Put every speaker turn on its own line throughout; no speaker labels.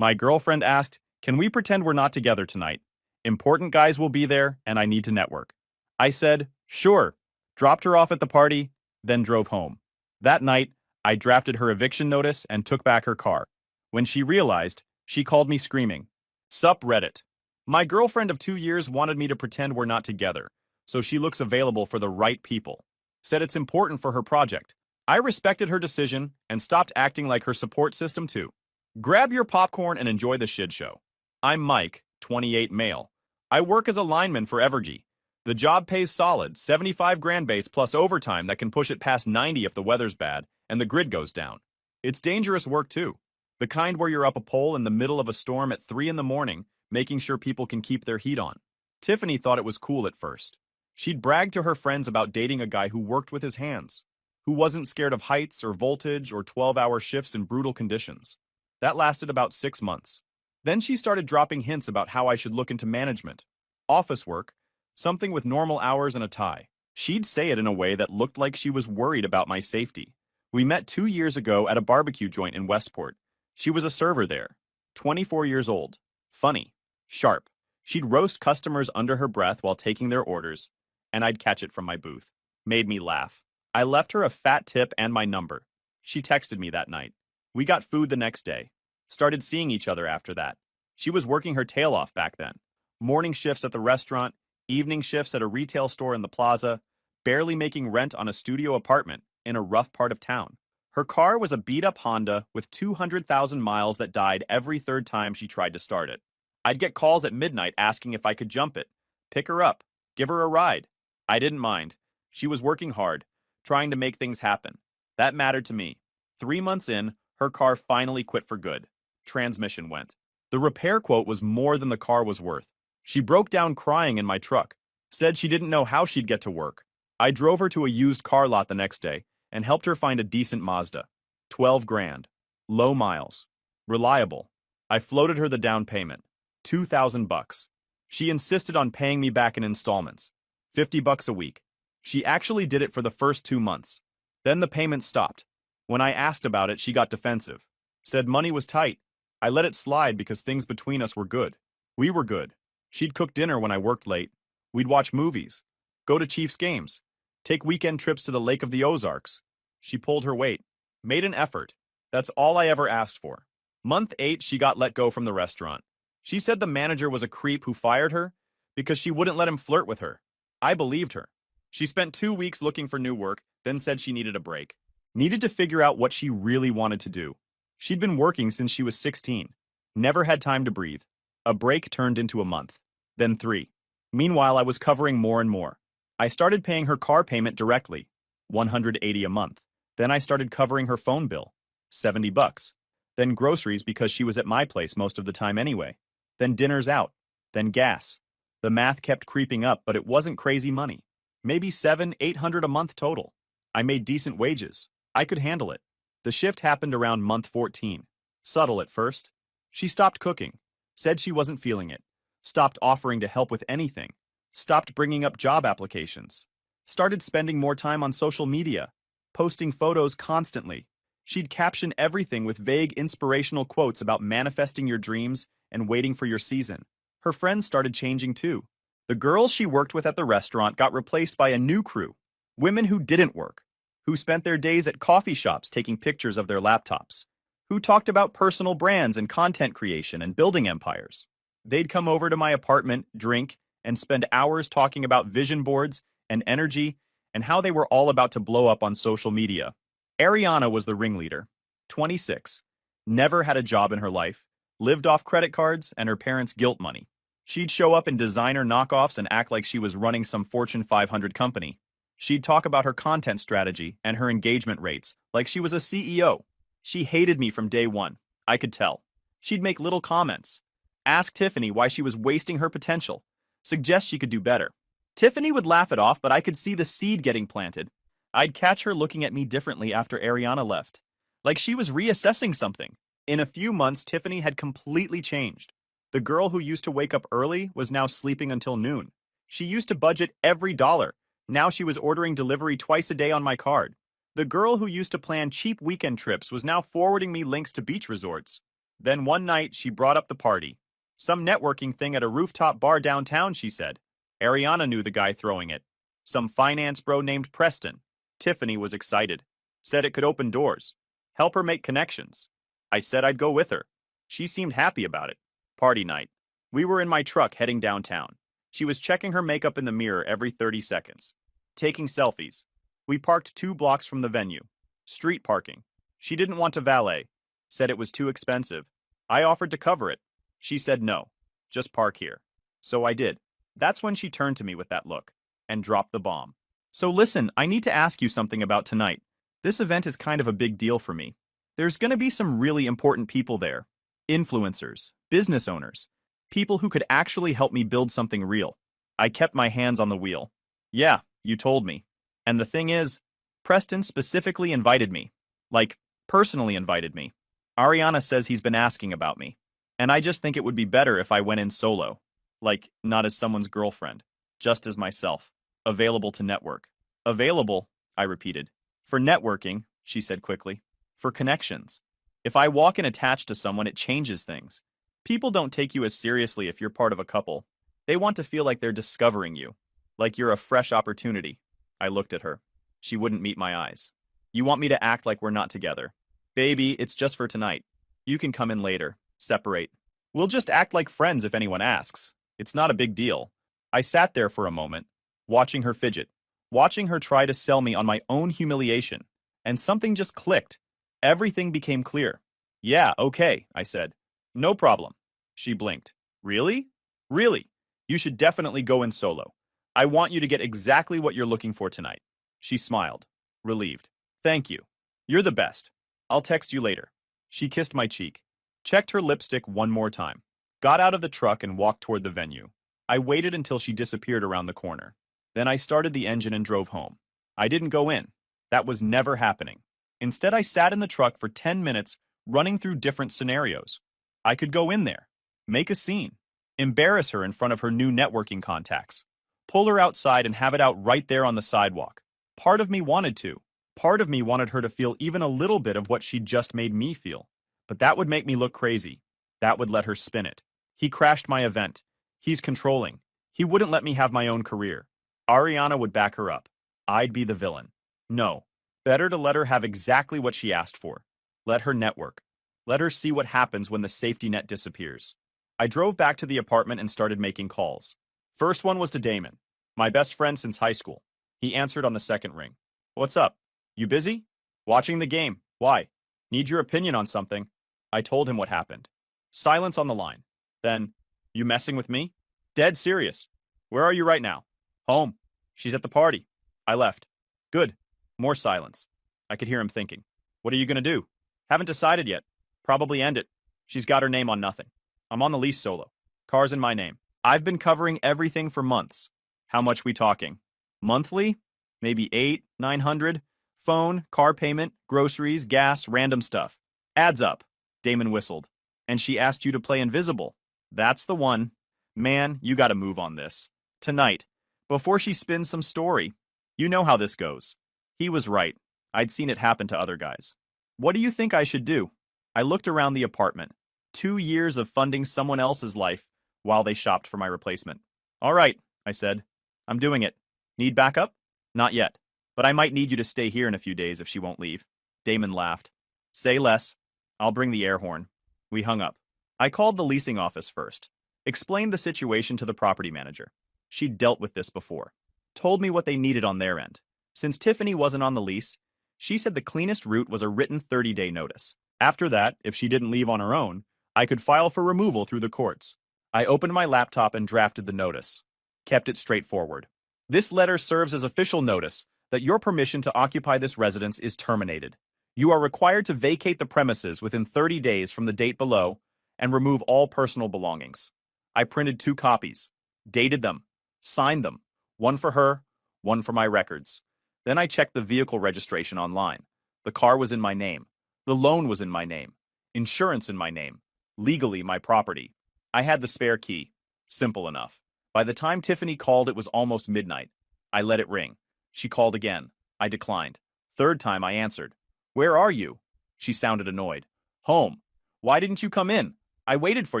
My girlfriend asked, "Can we pretend we're not together tonight? Important guys will be there, and I need to network." I said, "Sure," dropped her off at the party, then drove home. That night, I drafted her eviction notice and took back her car. When she realized, she called me screaming, "Sup, Reddit. My girlfriend of 2 years wanted me to pretend we're not together, so she looks available for the right people. Said it's important for her project. I respected her decision and stopped acting like her support system too. Grab your popcorn and enjoy the shit show. I'm Mike, 28 male. I work as a lineman for Evergy. The job pays solid, 75 grand base plus overtime that can push it past 90 if the weather's bad and the grid goes down. It's dangerous work too. The kind where you're up a pole in the middle of a storm at 3 in the morning, making sure people can keep their heat on. Tiffany thought it was cool at first. She'd brag to her friends about dating a guy who worked with his hands, who wasn't scared of heights or voltage or 12-hour shifts in brutal conditions. That lasted about 6 months. Then she started dropping hints about how I should look into management, office work, something with normal hours and a tie. She'd say it in a way that looked like she was worried about my safety. We met 2 years ago at a barbecue joint in Westport. She was a server there, 24 years old, funny, sharp. She'd roast customers under her breath while taking their orders, and I'd catch it from my booth. Made me laugh. I left her a fat tip and my number. She texted me that night. We got food the next day. Started seeing each other after that. She was working her tail off back then. Morning shifts at the restaurant, evening shifts at a retail store in the plaza, barely making rent on a studio apartment in a rough part of town. Her car was a beat-up Honda with 200,000 miles that died every third time she tried to start it. I'd get calls at midnight asking if I could jump it, pick her up, give her a ride. I didn't mind. She was working hard, trying to make things happen. That mattered to me. 3 months in, her car finally quit for good. Transmission went. The repair quote was more than the car was worth. She broke down crying in my truck, said she didn't know how she'd get to work. I drove her to a used car lot the next day and helped her find a decent Mazda. 12 grand. Low miles. Reliable. I floated her the down payment. 2,000 bucks. She insisted on paying me back in installments. 50 bucks a week. She actually did it for the first 2 months. Then the payment stopped. When I asked about it, she got defensive. Said money was tight. I let it slide because things between us were good. We were good. She'd cook dinner when I worked late. We'd watch movies. Go to Chiefs games. Take weekend trips to the Lake of the Ozarks. She pulled her weight. Made an effort. That's all I ever asked for. Month 8, she got let go from the restaurant. She said the manager was a creep who fired her because she wouldn't let him flirt with her. I believed her. She spent 2 weeks looking for new work, then said she needed a break. Needed to figure out what she really wanted to do. She'd been working since she was 16. Never had time to breathe. A break turned into a month. Then 3. Meanwhile, I was covering more and more. I started paying her car payment directly, $180 a month. Then I started covering her phone bill, 70 bucks. Then groceries because she was at my place most of the time anyway. Then dinners out. Then gas. The math kept creeping up, but it wasn't crazy money. Maybe $700-800 a month total. I made decent wages. I could handle it. The shift happened around month 14. Subtle at first. She stopped cooking. Said she wasn't feeling it. Stopped offering to help with anything. Stopped bringing up job applications. Started spending more time on social media. Posting photos constantly. She'd caption everything with vague inspirational quotes about manifesting your dreams and waiting for your season. Her friends started changing too. The girls she worked with at the restaurant got replaced by a new crew. Women who didn't work. Who spent their days at coffee shops taking pictures of their laptops. Who talked about personal brands and content creation and building empires. They'd come over to my apartment, drink, and spend hours talking about vision boards and energy and how they were all about to blow up on social media. Ariana was the ringleader. 26. Never had a job in her life. Lived off credit cards and her parents' guilt money. She'd show up in designer knockoffs and act like she was running some Fortune 500 company. She'd talk about her content strategy and her engagement rates like she was a CEO. She hated me from day one. I could tell. She'd make little comments. Ask Tiffany why she was wasting her potential. Suggest she could do better. Tiffany would laugh it off, but I could see the seed getting planted. I'd catch her looking at me differently after Ariana left. Like she was reassessing something. In a few months, Tiffany had completely changed. The girl who used to wake up early was now sleeping until noon. She used to budget every dollar. Now she was ordering delivery twice a day on my card. The girl who used to plan cheap weekend trips was now forwarding me links to beach resorts. Then one night, she brought up the party. Some networking thing at a rooftop bar downtown, she said. Ariana knew the guy throwing it. Some finance bro named Preston. Tiffany was excited. Said it could open doors. Help her make connections. I said I'd go with her. She seemed happy about it. Party night. We were in my truck heading downtown. She was checking her makeup in the mirror every 30 seconds. Taking selfies. We parked 2 blocks from the venue. Street parking. She didn't want to valet. Said it was too expensive. I offered to cover it. She said no. Just park here. So I did. That's when she turned to me with that look. And dropped the bomb. So listen, I need to ask you something about tonight. This event is kind of a big deal for me. There's gonna be some really important people there. Influencers, business owners, people who could actually help me build something real. I kept my hands on the wheel. Yeah, you told me. And the thing is, Preston specifically invited me. Like, personally invited me. Ariana says he's been asking about me. And I just think it would be better if I went in solo. Like, not as someone's girlfriend. Just as myself. Available to network. Available, I repeated. For networking, she said quickly. For connections. If I walk in attached to someone, it changes things. People don't take you as seriously if you're part of a couple. They want to feel like they're discovering you. Like you're a fresh opportunity. I looked at her. She wouldn't meet my eyes. You want me to act like we're not together? Baby, it's just for tonight. You can come in later. Separate. We'll just act like friends if anyone asks. It's not a big deal. I sat there for a moment, watching her fidget, watching her try to sell me on my own humiliation, and something just clicked. Everything became clear. Yeah, okay, I said. No problem. She blinked. Really? Really? You should definitely go in solo. I want you to get exactly what you're looking for tonight. She smiled, relieved. Thank you. You're the best. I'll text you later. She kissed my cheek, checked her lipstick one more time, got out of the truck and walked toward the venue. I waited until she disappeared around the corner. Then I started the engine and drove home. I didn't go in. That was never happening. Instead, I sat in the truck for 10 minutes running through different scenarios. I could go in there, make a scene, embarrass her in front of her new networking contacts, pull her outside and have it out right there on the sidewalk. Part of me wanted to. Part of me wanted her to feel even a little bit of what she'd just made me feel. But that would make me look crazy. That would let her spin it. He crashed my event. He's controlling. He wouldn't let me have my own career. Ariana would back her up. I'd be the villain. No. Better to let her have exactly what she asked for. Let her network. Let her see what happens when the safety net disappears. I drove back to the apartment and started making calls. First one was to Damon, my best friend since high school. He answered on the second ring. What's up? You busy? Watching the game. Why? Need your opinion on something. I told him what happened. Silence on the line. Then, you messing with me? Dead serious. Where are you right now? Home. She's at the party. I left. Good. More silence. I could hear him thinking. What are you gonna do? Haven't decided yet. Probably end it. She's got her name on nothing. I'm on the lease solo. Car's in my name. I've been covering everything for months. How much we talking? Monthly? Maybe 800, 900? Phone, car payment, groceries, gas, random stuff. Adds up. Damon whistled. And she asked you to play invisible. That's the one. Man, you gotta move on this. Tonight. Before she spins some story. You know how this goes. He was right. I'd seen it happen to other guys. What do you think I should do? I looked around the apartment. 2 years of funding someone else's life while they shopped for my replacement. All right, I said. I'm doing it. Need backup? Not yet. But I might need you to stay here in a few days if she won't leave. Damon laughed. Say less. I'll bring the air horn. We hung up. I called the leasing office first. Explained the situation to the property manager. She'd dealt with this before. Told me what they needed on their end. Since Tiffany wasn't on the lease, she said the cleanest route was a written 30-day notice. After that, if she didn't leave on her own, I could file for removal through the courts. I opened my laptop and drafted the notice. Kept it straightforward. This letter serves as official notice that your permission to occupy this residence is terminated. You are required to vacate the premises within 30 days from the date below and remove all personal belongings. I printed 2 copies, dated them, signed them, one for her, one for my records. Then I checked the vehicle registration online. The car was in my name. The loan was in my name. Insurance in my name. Legally my property. I had the spare key. Simple enough. By the time Tiffany called, it was almost midnight. I let it ring. She called again. I declined. Third time I answered. Where are you? She sounded annoyed. Home. Why didn't you come in? I waited for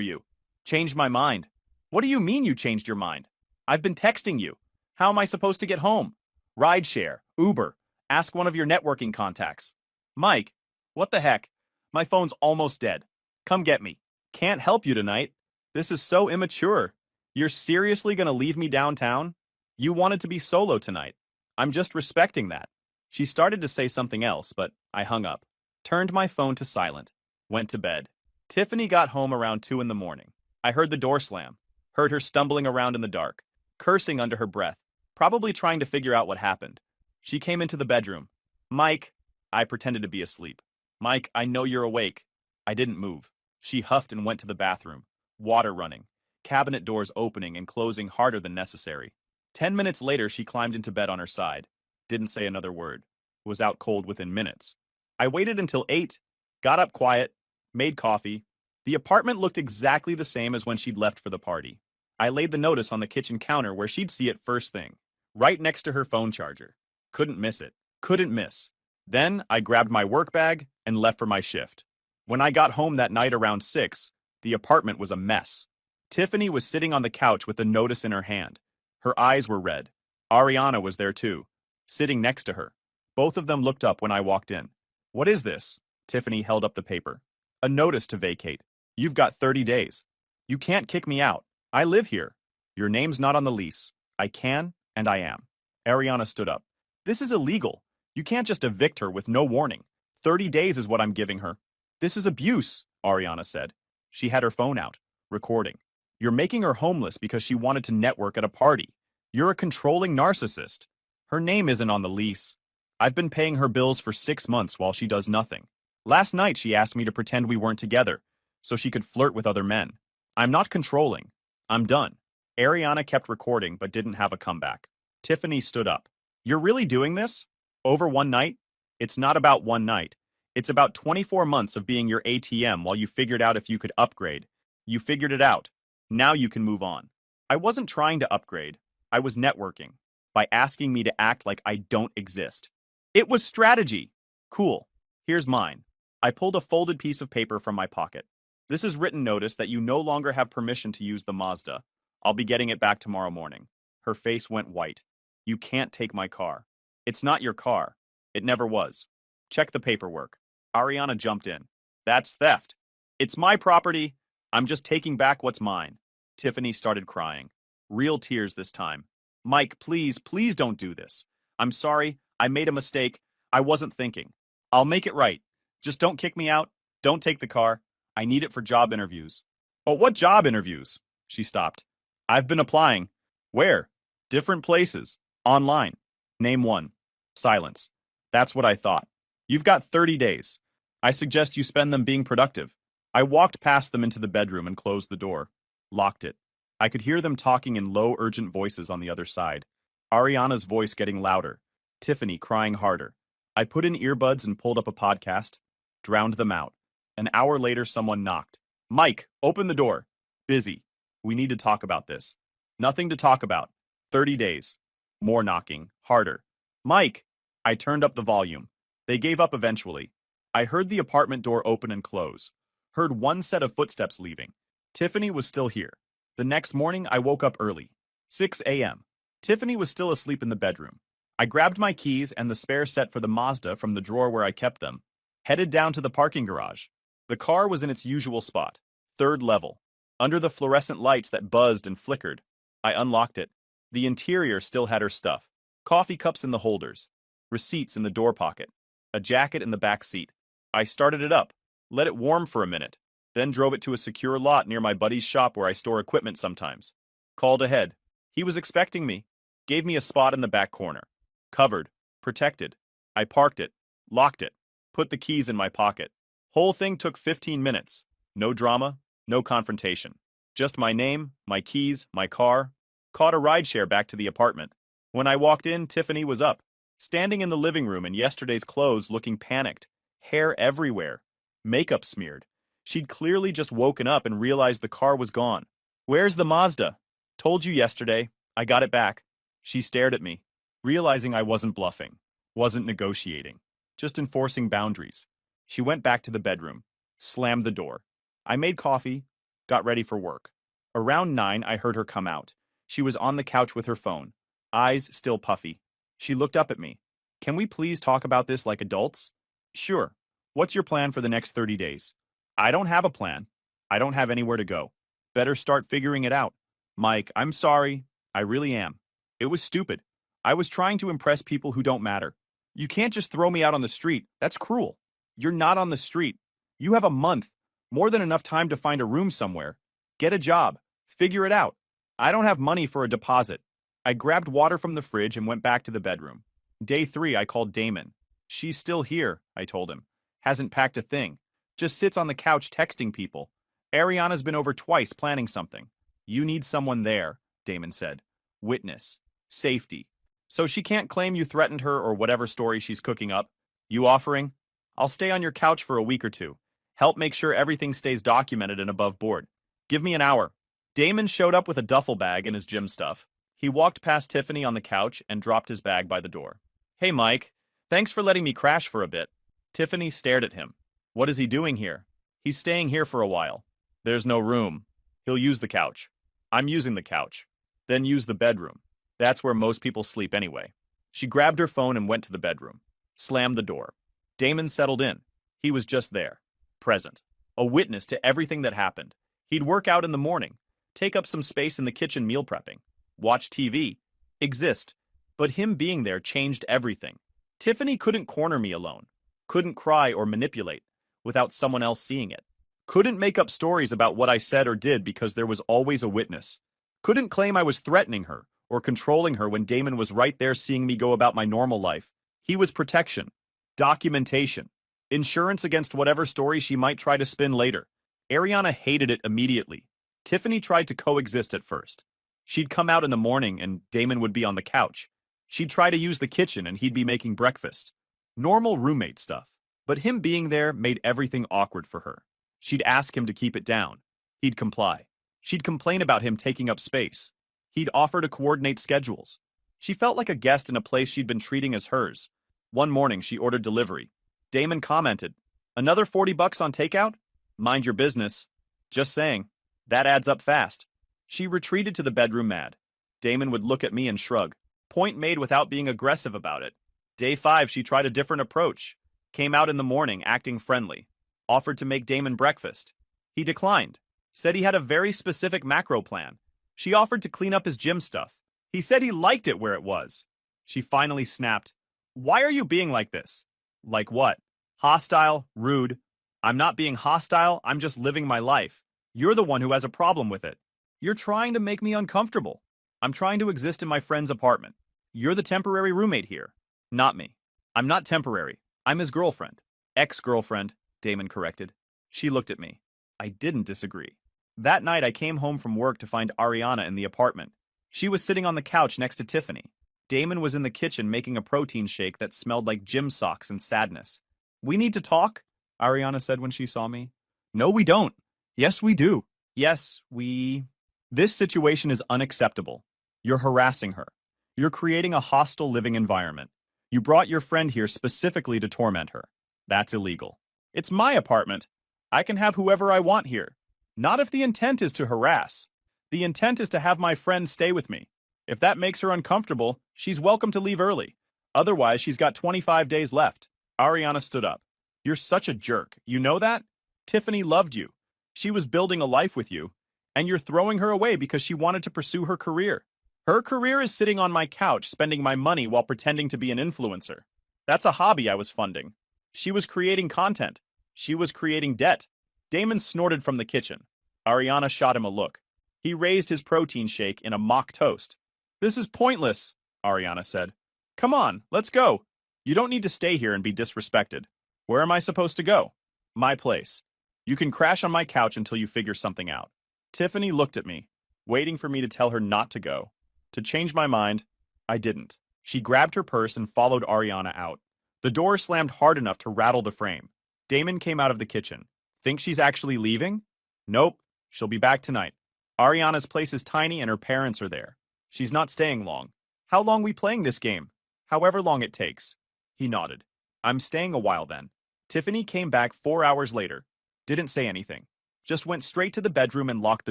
you. Changed my mind. What do you mean you changed your mind? I've been texting you. How am I supposed to get home? Rideshare, Uber. Ask one of your networking contacts. Mike, what the heck? My phone's almost dead. Come get me. Can't help you tonight. This is so immature. You're seriously gonna leave me downtown? You wanted to be solo tonight. I'm just respecting that. She started to say something else, but I hung up. Turned my phone to silent. Went to bed. Tiffany got home around 2 in the morning. I heard the door slam. Heard her stumbling around in the dark, cursing under her breath, probably trying to figure out what happened. She came into the bedroom. Mike, I pretended to be asleep. Mike, I know you're awake. I didn't move. She huffed and went to the bathroom. Water running. Cabinet doors opening and closing harder than necessary. 10 minutes later, she climbed into bed on her side. Didn't say another word. Was out cold within minutes. I waited until 8. Got up quiet. Made coffee. The apartment looked exactly the same as when she'd left for the party. I laid the notice on the kitchen counter where she'd see it first thing. Right next to her phone charger. Couldn't miss it. Couldn't miss. Then I grabbed my work bag and left for my shift. When I got home that night around 6, the apartment was a mess. Tiffany was sitting on the couch with the notice in her hand. Her eyes were red. Ariana was there too, sitting next to her. Both of them looked up when I walked in. What is this? Tiffany held up the paper. A notice to vacate. You've got 30 days. You can't kick me out. I live here. Your name's not on the lease. I can, and I am. Ariana stood up. This is illegal. You can't just evict her with no warning. 30 days is what I'm giving her. This is abuse, Ariana said. She had her phone out, recording. You're making her homeless because she wanted to network at a party. You're a controlling narcissist. Her name isn't on the lease. I've been paying her bills for 6 months while she does nothing. Last night she asked me to pretend we weren't together, so she could flirt with other men. I'm not controlling. I'm done. Ariana kept recording but didn't have a comeback. Tiffany stood up. You're really doing this? Over one night? It's not about one night. It's about 24 months of being your ATM while you figured out if you could upgrade. You figured it out. Now you can move on. I wasn't trying to upgrade. I was networking by asking me to act like I don't exist. It was strategy. Cool. Here's mine. I pulled a folded piece of paper from my pocket. This is written notice that you no longer have permission to use the Mazda. I'll be getting it back tomorrow morning. Her face went white. You can't take my car. It's not your car. It never was. Check the paperwork. Ariana jumped in. That's theft. It's my property. I'm just taking back what's mine. Tiffany started crying. Real tears this time. Mike, please, please don't do this. I'm sorry. I made a mistake. I wasn't thinking. I'll make it right. Just don't kick me out. Don't take the car. I need it for job interviews. Oh, what job interviews? She stopped. I've been applying. Where? Different places. Online. Name one. Silence. That's what I thought. You've got 30 days. I suggest you spend them being productive. I walked past them into the bedroom and closed the door. Locked it. I could hear them talking in low, urgent voices on the other side. Ariana's voice getting louder. Tiffany crying harder. I put in earbuds and pulled up a podcast. Drowned them out. An hour later, someone knocked. Mike, open the door. Busy. We need to talk about this. Nothing to talk about. 30 days. More knocking. Harder. Mike! I turned up the volume. They gave up eventually. I heard the apartment door open and close. Heard one set of footsteps leaving. Tiffany was still here. The next morning, I woke up early. 6 a.m. Tiffany was still asleep in the bedroom. I grabbed my keys and the spare set for the Mazda from the drawer where I kept them. Headed down to the parking garage. The car was in its usual spot. 3rd level. Under the fluorescent lights that buzzed and flickered. I unlocked it. The interior still had her stuff. Coffee cups in the holders. Receipts in the door pocket. A jacket in the back seat. I started it up. Let it warm for a minute. Then drove it to a secure lot near my buddy's shop where I store equipment sometimes. Called ahead. He was expecting me. Gave me a spot in the back corner. Covered. Protected. I parked it. Locked it. Put the keys in my pocket. Whole thing took 15 minutes. No drama. No confrontation. Just my name, my keys, my car. Caught a rideshare back to the apartment. When I walked in, Tiffany was up. Standing in the living room in yesterday's clothes looking panicked. Hair everywhere. Makeup smeared. She'd clearly just woken up and realized the car was gone. Where's the Mazda? Told you yesterday. I got it back. She stared at me, realizing I wasn't bluffing. Wasn't negotiating. Just enforcing boundaries. She went back to the bedroom. Slammed the door. I made coffee, got ready for work. Around 9, I heard her come out. She was on the couch with her phone, eyes still puffy. She looked up at me. Can we please talk about this like adults? Sure. What's your plan for the next 30 days? I don't have a plan. I don't have anywhere to go. Better start figuring it out. Mike, I'm sorry. I really am. It was stupid. I was trying to impress people who don't matter. You can't just throw me out on the street. That's cruel. You're not on the street. You have a month, more than enough time to find a room somewhere. Get a job. Figure it out. I don't have money for a deposit. I grabbed water from the fridge and went back to the bedroom. Day 3, I called Damon. She's still here, I told him. Hasn't packed a thing. Just sits on the couch texting people. Ariana's been over twice planning something. You need someone there, Damon said. Witness. Safety. So she can't claim you threatened her or whatever story she's cooking up. You offering? I'll stay on your couch for a week or two. Help make sure everything stays documented and above board. Give me an hour. Damon showed up with a duffel bag and his gym stuff. He walked past Tiffany on the couch and dropped his bag by the door. Hey, Mike. Thanks for letting me crash for a bit. Tiffany stared at him. What is he doing here? He's staying here for a while. There's no room. He'll use the couch. I'm using the couch. Then use the bedroom. That's where most people sleep anyway. She grabbed her phone and went to the bedroom. Slammed the door. Damon settled in. He was just there. Present. A witness to everything that happened. He'd work out in the morning. Take up some space in the kitchen meal prepping. Watch TV. Exist. But him being there changed everything. Tiffany couldn't corner me alone. Couldn't cry or manipulate without someone else seeing it. Couldn't make up stories about what I said or did because there was always a witness. Couldn't claim I was threatening her or controlling her when Damon was right there seeing me go about my normal life. He was protection, documentation, insurance against whatever story she might try to spin later. Ariana hated it immediately. Tiffany tried to coexist at first. She'd come out in the morning and Damon would be on the couch. She'd try to use the kitchen and he'd be making breakfast. Normal roommate stuff. But him being there made everything awkward for her. She'd ask him to keep it down. He'd comply. She'd complain about him taking up space. He'd offer to coordinate schedules. She felt like a guest in a place she'd been treating as hers. One morning, she ordered delivery. Damon commented, "Another $40 on takeout? Mind your business." Just saying. That adds up fast. She retreated to the bedroom mad. Damon would look at me and shrug. Point made without being aggressive about it. Day 5, she tried a different approach. Came out in the morning, acting friendly. Offered to make Damon breakfast. He declined. Said he had a very specific macro plan. She offered to clean up his gym stuff. He said he liked it where it was. She finally snapped. Why are you being like this? Like what? Hostile, rude. I'm not being hostile, I'm just living my life. You're the one who has a problem with it. You're trying to make me uncomfortable. I'm trying to exist in my friend's apartment. You're the temporary roommate here. Not me. I'm not temporary. I'm his girlfriend. Ex-girlfriend, Damon corrected. She looked at me. I didn't disagree. That night I came home from work to find Ariana in the apartment. She was sitting on the couch next to Tiffany. Damon was in the kitchen making a protein shake that smelled like gym socks and sadness. We need to talk, Ariana said when she saw me. No, we don't. Yes, we do. Yes, we... This situation is unacceptable. You're harassing her. You're creating a hostile living environment. You brought your friend here specifically to torment her. That's illegal. It's my apartment. I can have whoever I want here. Not if the intent is to harass. The intent is to have my friend stay with me. If that makes her uncomfortable, she's welcome to leave early. Otherwise, she's got 25 days left. Ariana stood up. You're such a jerk. You know that? Tiffany loved you. She was building a life with you. And you're throwing her away because she wanted to pursue her career. Her career is sitting on my couch spending my money while pretending to be an influencer. That's a hobby I was funding. She was creating content. She was creating debt. Damon snorted from the kitchen. Ariana shot him a look. He raised his protein shake in a mock toast. This is pointless, Ariana said. Come on, let's go. You don't need to stay here and be disrespected. Where am I supposed to go? My place. You can crash on my couch until you figure something out. Tiffany looked at me, waiting for me to tell her not to go. To change my mind, I didn't. She grabbed her purse and followed Ariana out. The door slammed hard enough to rattle the frame. Damon came out of the kitchen. Think she's actually leaving? Nope, she'll be back tonight. Ariana's place is tiny and her parents are there. She's not staying long. How long we playing this game? However long it takes. He nodded. I'm staying a while then. Tiffany came back 4 hours later. Didn't say anything. just went straight to the bedroom and locked the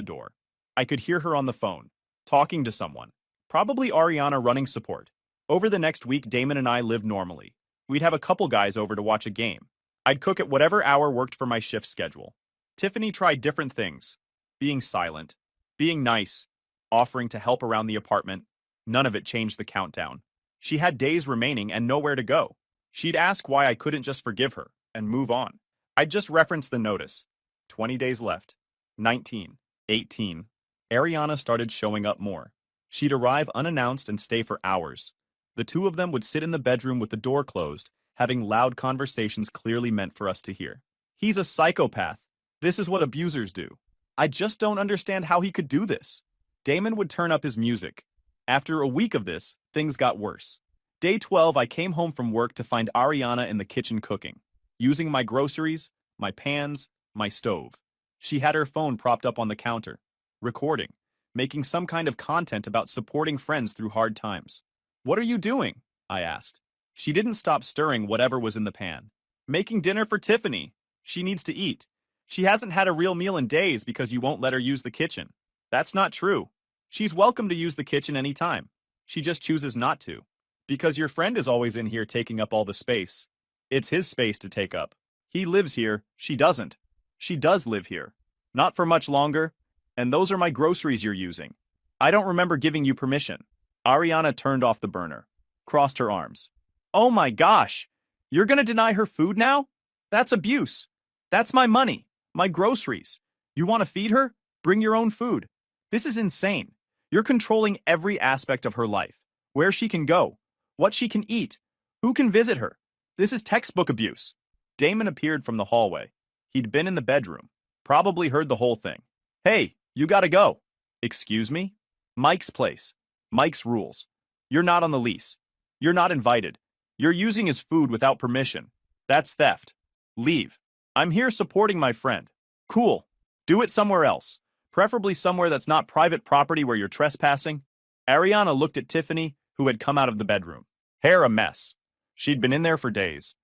door. I could hear her on the phone, talking to someone. Probably Ariana running support. Over the next week, Damon and I lived normally. We'd have a couple guys over to watch a game. I'd cook at whatever hour worked for my shift schedule. Tiffany tried different things. Being silent, being nice, offering to help around the apartment. None of it changed the countdown. She had days remaining and nowhere to go. She'd ask why I couldn't just forgive her and move on. I'd just reference the notice. 20 days left. 19. 18. Ariana started showing up more. She'd arrive unannounced and stay for hours. The two of them would sit in the bedroom with the door closed, having loud conversations clearly meant for us to hear. He's a psychopath. This is what abusers do. I just don't understand how he could do this. Damon would turn up his music. After a week of this, things got worse. Day 12, I came home from work to find Ariana in the kitchen cooking, using my groceries, my pans, my stove. She had her phone propped up on the counter, recording, making some kind of content about supporting friends through hard times. "What are you doing?" I asked. She didn't stop stirring whatever was in the pan. "Making dinner for Tiffany. She needs to eat. She hasn't had a real meal in days because you won't let her use the kitchen." "That's not true. She's welcome to use the kitchen anytime. She just chooses not to. Because your friend is always in here taking up all the space. It's his space to take up. He lives here, she doesn't. She does live here. Not for much longer. And those are my groceries you're using. I don't remember giving you permission." Ariana turned off the burner, crossed her arms. "Oh my gosh! You're gonna deny her food now? That's abuse. That's my money, my groceries. You want to feed her? Bring your own food. This is insane. You're controlling every aspect of her life. Where she can go, what she can eat, who can visit her. This is textbook abuse." Damon appeared from the hallway. He'd been in the bedroom, probably heard the whole thing. "Hey, you gotta go." "Excuse me?" "Mike's place. Mike's rules. You're not on the lease. You're not invited. You're using his food without permission. That's theft. Leave. I'm here supporting my friend." "Cool. Do it somewhere else. Preferably somewhere that's not private property where you're trespassing." Ariana looked at Tiffany, who had come out of the bedroom. Hair a mess. She'd been in there for days.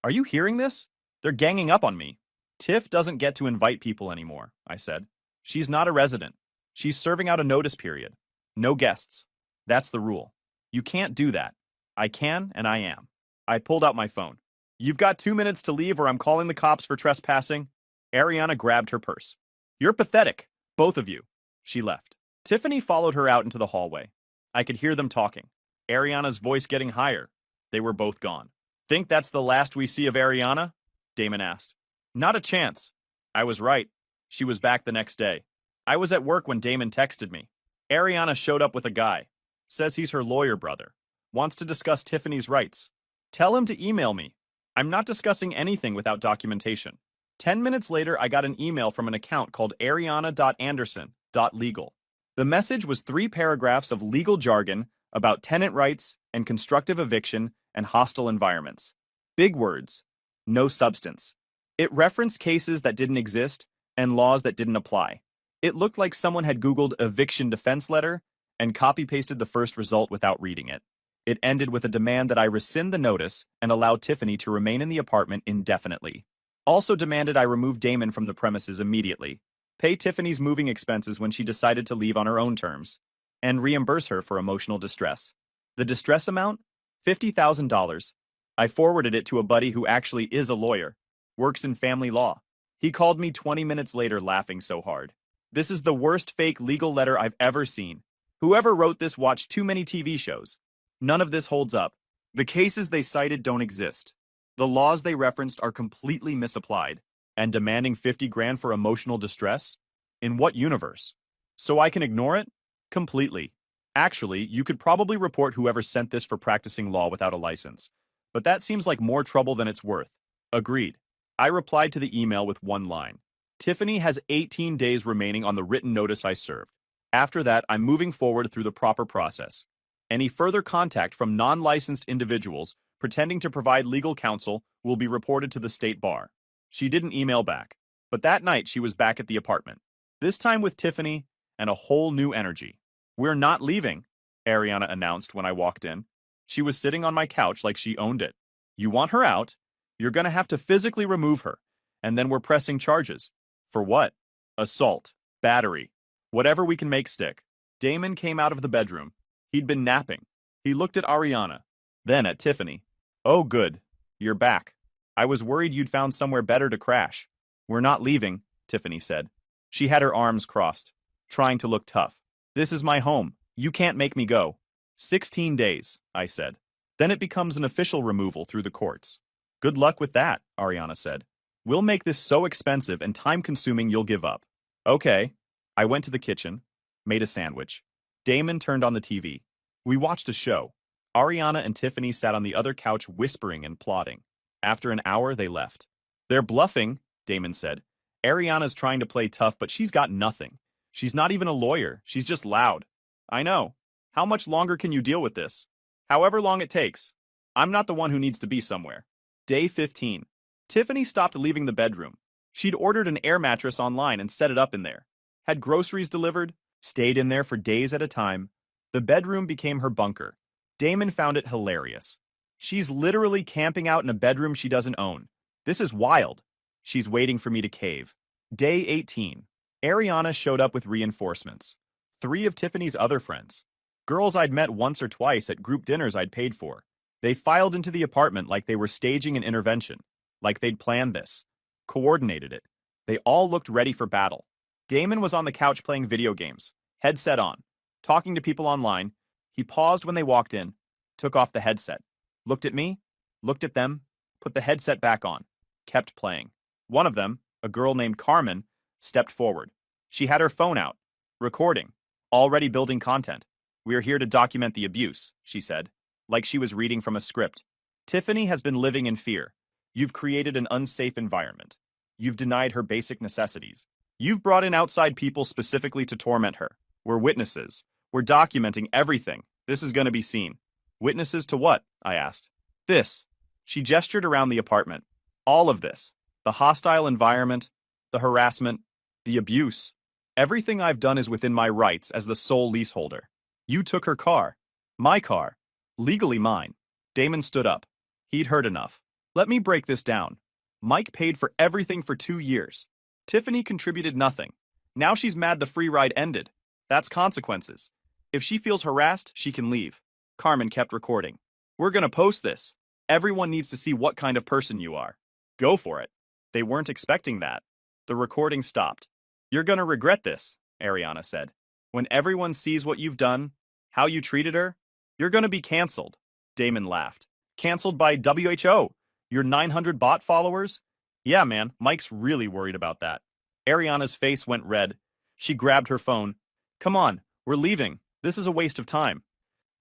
"Are you hearing this? They're ganging up on me." "Tiff doesn't get to invite people anymore," I said. "She's not a resident. She's serving out a notice period. No guests. That's the rule. You can't do that." "I can, and I am." I pulled out my phone. "You've got 2 minutes to leave or I'm calling the cops for trespassing." Ariana grabbed her purse. "You're pathetic, both of you." She left. Tiffany followed her out into the hallway. I could hear them talking. Ariana's voice getting higher. They were both gone. "Think that's the last we see of Ariana?" Damon asked. "Not a chance." I was right. She was back the next day. I was at work when Damon texted me. Ariana showed up with a guy. Says he's her lawyer brother. Wants to discuss Tiffany's rights. Tell him to email me. I'm not discussing anything without documentation. 10 minutes later, I got an email from an account called ariana.anderson.legal. The message was 3 paragraphs of legal jargon about tenant rights and constructive eviction and hostile environments. Big words. No substance. It referenced cases that didn't exist and laws that didn't apply. It looked like someone had Googled eviction defense letter and copy-pasted the first result without reading it. It ended with a demand that I rescind the notice and allow Tiffany to remain in the apartment indefinitely. Also demanded I remove Damon from the premises immediately, pay Tiffany's moving expenses when she decided to leave on her own terms, and reimburse her for emotional distress. The distress amount? $50,000. I forwarded it to a buddy who actually is a lawyer, works in family law. He called me 20 minutes later laughing so hard. "This is the worst fake legal letter I've ever seen. Whoever wrote this watched too many TV shows. None of this holds up. The cases they cited don't exist. The laws they referenced are completely misapplied. And demanding 50 grand for emotional distress? In what universe? So I can ignore it? Completely. Actually, you could probably report whoever sent this for practicing law without a license. But that seems like more trouble than it's worth." Agreed. I replied to the email with one line. "Tiffany has 18 days remaining on the written notice I served. After that, I'm moving forward through the proper process. Any further contact from non-licensed individuals pretending to provide legal counsel will be reported to the state bar." She didn't email back, but that night she was back at the apartment. This time with Tiffany and a whole new energy. "We're not leaving," Ariana announced when I walked in. She was sitting on my couch like she owned it. "You want her out? You're gonna have to physically remove her, and then we're pressing charges. For what? Assault. Battery. Whatever we can make stick. Damon came out of the bedroom. He'd been napping. He looked at Ariana, then at Tiffany. Oh, good. You're back. I was worried you'd found somewhere better to crash. We're not leaving, Tiffany said. She had her arms crossed, trying to look tough. This is my home. You can't make me go. 16 days, I said. Then it becomes an official removal through the courts. Good luck with that, Ariana said. We'll make this so expensive and time-consuming you'll give up. Okay. I went to the kitchen, made a sandwich. Damon turned on the TV. We watched a show. Ariana and Tiffany sat on the other couch whispering and plotting. After an hour, they left. They're bluffing, Damon said. Ariana's trying to play tough, but she's got nothing. She's not even a lawyer. She's just loud. I know. How much longer can you deal with this? However long it takes. I'm not the one who needs to be somewhere. Day 15. Tiffany stopped leaving the bedroom. She'd ordered an air mattress online and set it up in there. Had groceries delivered, stayed in there for days at a time. The bedroom became her bunker. Damon found it hilarious. She's literally camping out in a bedroom she doesn't own. This is wild. She's waiting for me to cave. Day 18. Ariana showed up with reinforcements. 3 of Tiffany's other friends. Girls I'd met once or twice at group dinners I'd paid for. They filed into the apartment like they were staging an intervention, like they'd planned this, coordinated it. They all looked ready for battle. Damon was on the couch playing video games, headset on, talking to people online. He paused when they walked in, took off the headset, looked at me, looked at them, put the headset back on, kept playing. One of them, a girl named Carmen, stepped forward. She had her phone out, recording, already building content. We're here to document the abuse, she said, like she was reading from a script. Tiffany has been living in fear. You've created an unsafe environment. You've denied her basic necessities. You've brought in outside people specifically to torment her. We're witnesses. We're documenting everything. This is going to be seen. Witnesses to what? I asked. This. She gestured around the apartment. All of this. The hostile environment, the harassment, the abuse. Everything I've done is within my rights as the sole leaseholder. You took her car. My car. Legally mine. Damon stood up. He'd heard enough. Let me break this down. Mike paid for everything for 2 years. Tiffany contributed nothing. Now she's mad the free ride ended. That's consequences. If she feels harassed, she can leave. Carmen kept recording. We're gonna post this. Everyone needs to see what kind of person you are. Go for it. They weren't expecting that. The recording stopped. You're gonna regret this, Ariana said. When everyone sees what you've done, how you treated her, you're gonna be canceled. Damon laughed. Canceled by WHO? Your 900 bot followers? Yeah, man, Mike's really worried about that. Ariana's face went red. She grabbed her phone. Come on, we're leaving. This is a waste of time.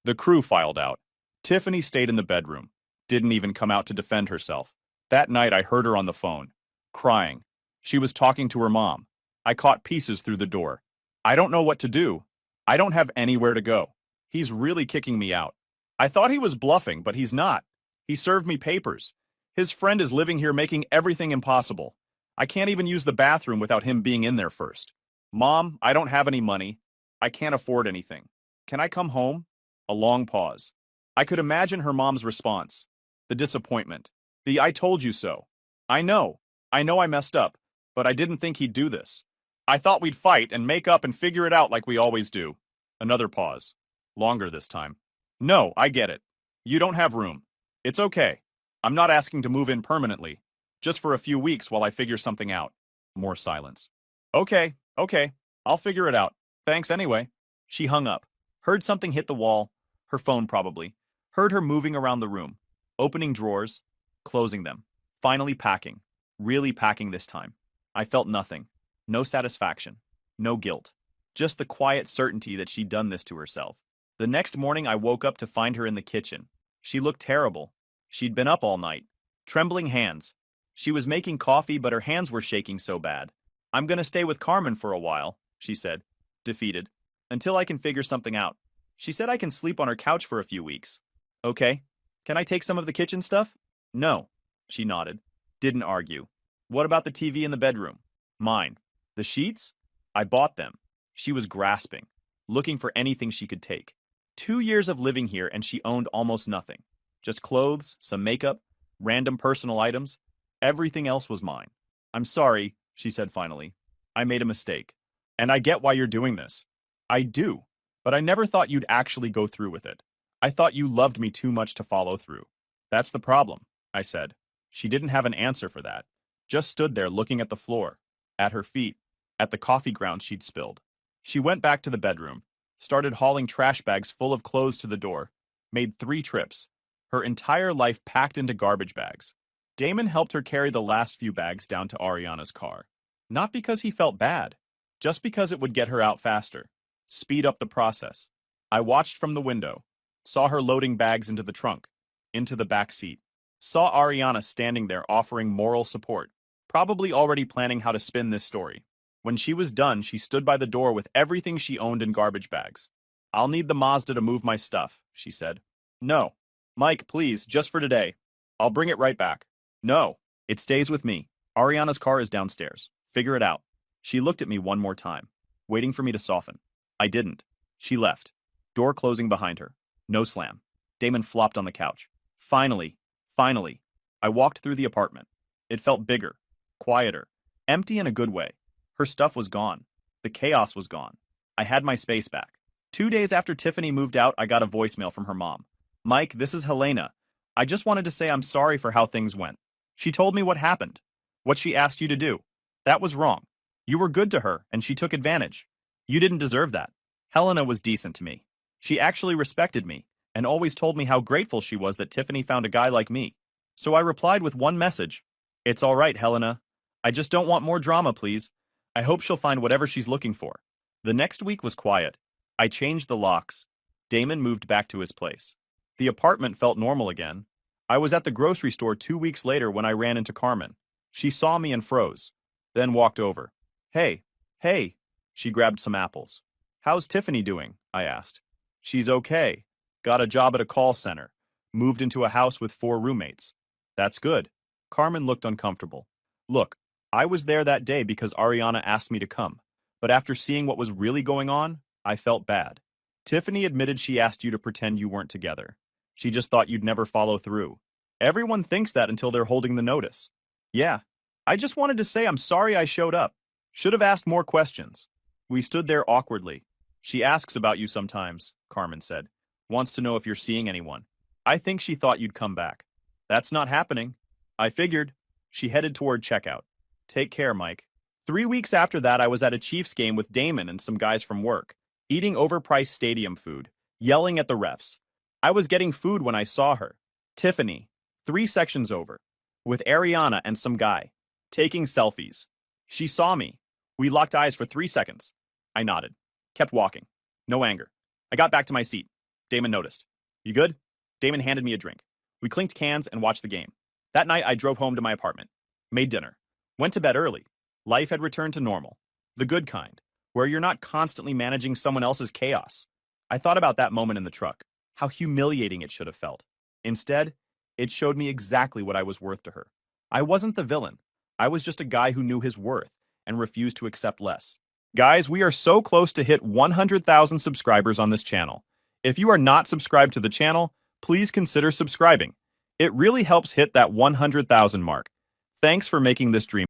The crew filed out. Tiffany stayed in the bedroom. Didn't even come out to defend herself. That night I heard her on the phone, crying. She was talking to her mom. I caught pieces through the door. I don't know what to do. I don't have anywhere to go. He's really kicking me out. I thought he was bluffing, but he's not. He served me papers. His friend is living here making everything impossible. I can't even use the bathroom without him being in there first. Mom, I don't have any money. I can't afford anything. Can I come home? A long pause. I could imagine her mom's response. The disappointment. The I told you so. I know I messed up, but I didn't think he'd do this. I thought we'd fight and make up and figure it out like we always do. Another pause. Longer this time. No, I get it. You don't have room. It's okay. I'm not asking to move in permanently. Just for a few weeks while I figure something out. More silence. Okay. I'll figure it out. Thanks anyway. She hung up. Heard something hit the wall. Her phone probably. Heard her moving around the room. Opening drawers. Closing them. Finally packing. Really packing this time. I felt nothing. No satisfaction. No guilt. Just the quiet certainty that she'd done this to herself. The next morning I woke up to find her in the kitchen. She looked terrible. She'd been up all night. Trembling hands. She was making coffee, but her hands were shaking so bad. I'm gonna stay with Carmen for a while, she said, defeated, until I can figure something out. She said I can sleep on her couch for a few weeks. Okay. Can I take some of the kitchen stuff? No. She nodded. Didn't argue. What about the TV in the bedroom? Mine. The sheets? I bought them. She was grasping, looking for anything she could take. 2 years of living here and she owned almost nothing. Just clothes, some makeup, random personal items. Everything else was mine. I'm sorry, she said finally. I made a mistake. And I get why you're doing this. I do. But I never thought you'd actually go through with it. I thought you loved me too much to follow through. That's the problem, I said. She didn't have an answer for that. Just stood there looking at the floor, at her feet, at the coffee grounds she'd spilled. She went back to the bedroom, started hauling trash bags full of clothes to the door, made 3 trips, her entire life packed into garbage bags. Damon helped her carry the last few bags down to Ariana's car. Not because he felt bad, just because it would get her out faster, speed up the process. I watched from the window, saw her loading bags into the trunk, into the back seat, saw Ariana standing there offering moral support, probably already planning how to spin this story. When she was done, she stood by the door with everything she owned in garbage bags. "I'll need the Mazda to move my stuff," she said. "No. Mike, please, just for today. I'll bring it right back." "No. It stays with me. Ariana's car is downstairs. Figure it out." She looked at me one more time, waiting for me to soften. I didn't. She left, door closing behind her. No slam. Damon flopped on the couch. Finally, I walked through the apartment. It felt bigger, quieter, empty in a good way. Her stuff was gone. The chaos was gone. I had my space back. 2 days after Tiffany moved out, I got a voicemail from her mom. "Mike, this is Helena. I just wanted to say I'm sorry for how things went. She told me what happened, what she asked you to do. That was wrong. You were good to her, and she took advantage. You didn't deserve that." Helena was decent to me. She actually respected me, and always told me how grateful she was that Tiffany found a guy like me. So I replied with one message. "It's all right, Helena. I just don't want more drama, please. I hope she'll find whatever she's looking for." The next week was quiet. I changed the locks. Damon moved back to his place. The apartment felt normal again. I was at the grocery store 2 weeks later when I ran into Carmen. She saw me and froze, then walked over. Hey. She grabbed some apples. "How's Tiffany doing?" I asked. "She's okay. Got a job at a call center. Moved into a house with 4 roommates." "That's good." Carmen looked uncomfortable. "Look, I was there that day because Ariana asked me to come. But after seeing what was really going on, I felt bad. Tiffany admitted she asked you to pretend you weren't together. She just thought you'd never follow through. Everyone thinks that until they're holding the notice." "Yeah. I just wanted to say I'm sorry I showed up. Should have asked more questions." We stood there awkwardly. "She asks about you sometimes," Carmen said. "Wants to know if you're seeing anyone. I think she thought you'd come back." "That's not happening." "I figured." She headed toward checkout. "Take care, Mike." 3 weeks after that, I was at a Chiefs game with Damon and some guys from work, eating overpriced stadium food, yelling at the refs. I was getting food when I saw her. Tiffany, 3 sections over, with Ariana and some guy, taking selfies. She saw me. We locked eyes for 3 seconds. I nodded. Kept walking. No anger. I got back to my seat. Damon noticed. "You good?" Damon handed me a drink. We clinked cans and watched the game. That night, I drove home to my apartment. Made dinner. Went to bed early. Life had returned to normal. The good kind, where you're not constantly managing someone else's chaos. I thought about that moment in the truck, how humiliating it should have felt. Instead, it showed me exactly what I was worth to her. I wasn't the villain. I was just a guy who knew his worth and refused to accept less. Guys, we are so close to hit 100,000 subscribers on this channel. If you are not subscribed to the channel, please consider subscribing. It really helps hit that 100,000 mark. Thanks for making this dream